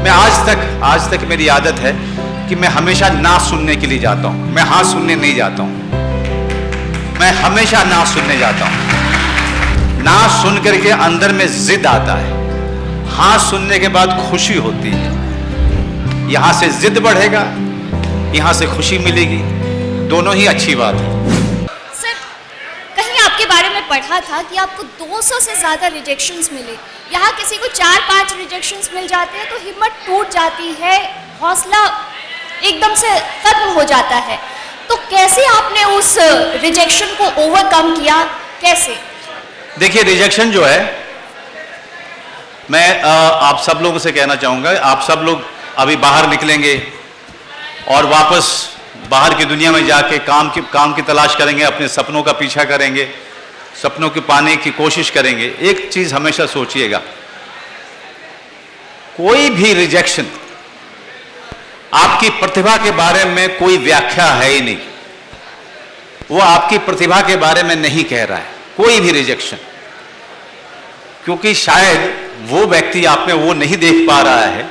मैं आज तक मेरी आदत है कि मैं हमेशा ना सुनने के लिए जाता हूं। मैं हाँ सुनने नहीं जाता हूं, मैं हमेशा ना सुनने जाता हूं। ना सुन करके अंदर में जिद आता है, हाँ सुनने के बाद खुशी होती है। यहां से जिद बढ़ेगा, यहां से खुशी मिलेगी, दोनों ही अच्छी बात है। सर, कहीं आपके बारे में पढ़ा था कि आपको 200 से ज़्यादा रिजेक्शंस मिले। यहाँ किसी को 4-5 रिजेक्शंस मिल जाते हैं तो हिम्मत टूट जाती है, हौसला एकदम से खत्म हो जाता है। तो कैसे आपने उस रिजेक्शन को ओवरकम किया, कैसे? देखिए, रिजेक्शन जो है, मैं आप सब लोगों से कहना चाहूँगा, आप सब लोग अभी बाहर निकलेंगे और वापस बाहर की दुनिया में जाके काम की तलाश करेंगे, अपने सपनों का पीछा करेंगे, सपनों को पाने की कोशिश करेंगे। एक चीज़ हमेशा सोचिएगा, कोई भी रिजेक्शन आपकी प्रतिभा के बारे में कोई व्याख्या है ही नहीं। वो आपकी प्रतिभा के बारे में नहीं कह रहा है कोई भी रिजेक्शन, क्योंकि शायद वो व्यक्ति आप में वो नहीं देख पा रहा है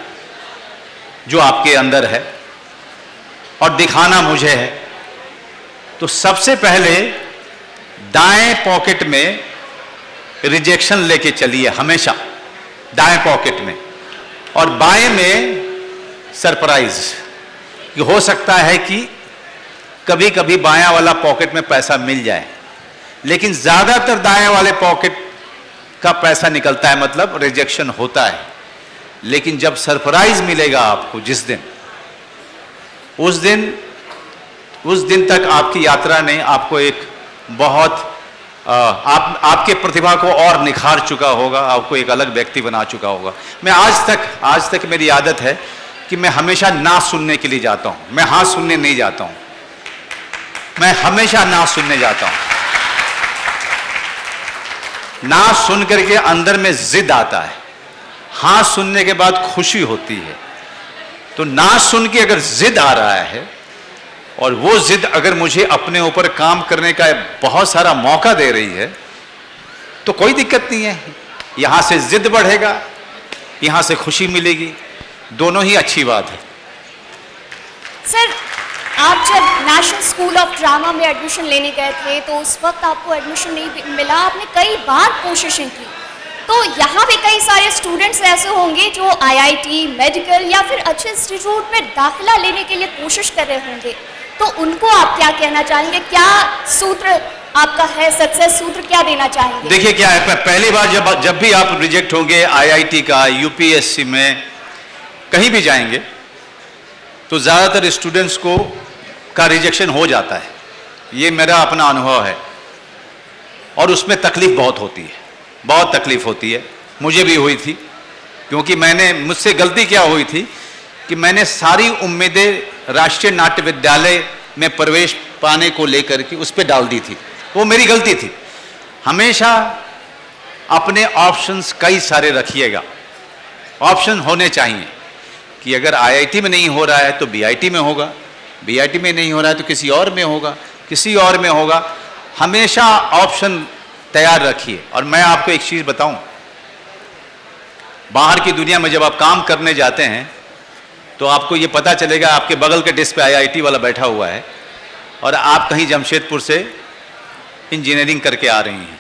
जो आपके अंदर है और दिखाना मुझे है। तो सबसे पहले दाएं पॉकेट में रिजेक्शन लेके चलिए, हमेशा दाएं पॉकेट में, और बाएं में सरप्राइज। हो सकता है कि कभी कभी बायां वाला पॉकेट में पैसा मिल जाए, लेकिन ज्यादातर दाएं वाले पॉकेट का पैसा निकलता है, मतलब रिजेक्शन होता है। लेकिन जब सरप्राइज मिलेगा आपको जिस दिन, उस दिन तक आपकी यात्रा ने आपको एक बहुत आपके प्रतिभा को और निखार चुका होगा, आपको एक अलग व्यक्ति बना चुका होगा। मैं आज तक मेरी आदत है कि मैं हमेशा ना सुनने के लिए जाता हूं, मैं हाँ सुनने नहीं जाता हूं, मैं हमेशा ना सुनने जाता हूं। ना सुन करके अंदर में जिद आता है, हाँ सुनने के बाद खुशी होती है। तो ना सुन के अगर जिद आ रहा है और वो जिद अगर मुझे अपने ऊपर काम करने का बहुत सारा मौका दे रही है तो कोई दिक्कत नहीं है। यहां से जिद बढ़ेगा, यहां से खुशी मिलेगी, दोनों ही अच्छी बात है। सर, आप जब नेशनल स्कूल ऑफ ड्रामा में एडमिशन लेने गए थे तो उस वक्त आपको एडमिशन नहीं मिला, आपने कई बार कोशिशें की। तो यहाँ भी कई सारे स्टूडेंट्स ऐसे होंगे जो आईआईटी, मेडिकल या फिर अच्छे इंस्टीट्यूट में दाखिला लेने के लिए कोशिश कर रहे होंगे, तो उनको आप क्या कहना चाहेंगे? क्या सूत्र आपका है, सक्सेस सूत्र क्या देना चाहेंगे? देखिए क्या है, पहली बार जब भी आप रिजेक्ट होंगे आईआईटी का, यूपीएससी में कहीं भी जाएंगे, तो ज़्यादातर स्टूडेंट्स का रिजेक्शन हो जाता है। ये मेरा अपना अनुभव है और उसमें तकलीफ बहुत होती है, बहुत तकलीफ होती है। मुझे भी हुई थी, क्योंकि मुझसे गलती क्या हुई थी कि मैंने सारी उम्मीदें राष्ट्रीय नाट्य विद्यालय में प्रवेश पाने को लेकर के उस पर डाल दी थी। वो मेरी गलती थी। हमेशा अपने ऑप्शंस कई सारे रखिएगा, ऑप्शन होने चाहिए कि अगर आईआईटी में नहीं हो रहा है तो बीआईटी में होगा, बीआईटी में नहीं हो रहा है तो किसी और में होगा, किसी और में होगा। हमेशा ऑप्शन तैयार रखिए। और मैं आपको एक चीज़ बताऊं, बाहर की दुनिया में जब आप काम करने जाते हैं तो आपको ये पता चलेगा, आपके बगल के डेस्क पे आईआईटी वाला बैठा हुआ है और आप कहीं जमशेदपुर से इंजीनियरिंग करके आ रही हैं।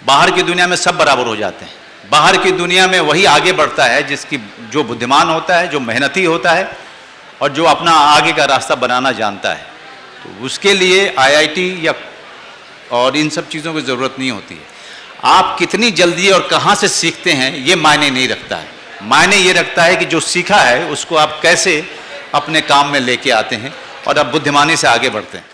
बाहर की दुनिया में सब बराबर हो जाते हैं। बाहर की दुनिया में वही आगे बढ़ता है जो बुद्धिमान होता है, जो मेहनती होता है और जो अपना आगे का रास्ता बनाना जानता है। तो उसके लिए आईआईटी या और इन सब चीज़ों की ज़रूरत नहीं होती है। आप कितनी जल्दी और कहाँ से सीखते हैं ये मायने नहीं रखता है। मायने ये रखता है कि जो सीखा है उसको आप कैसे अपने काम में लेके आते हैं और आप बुद्धिमानी से आगे बढ़ते हैं।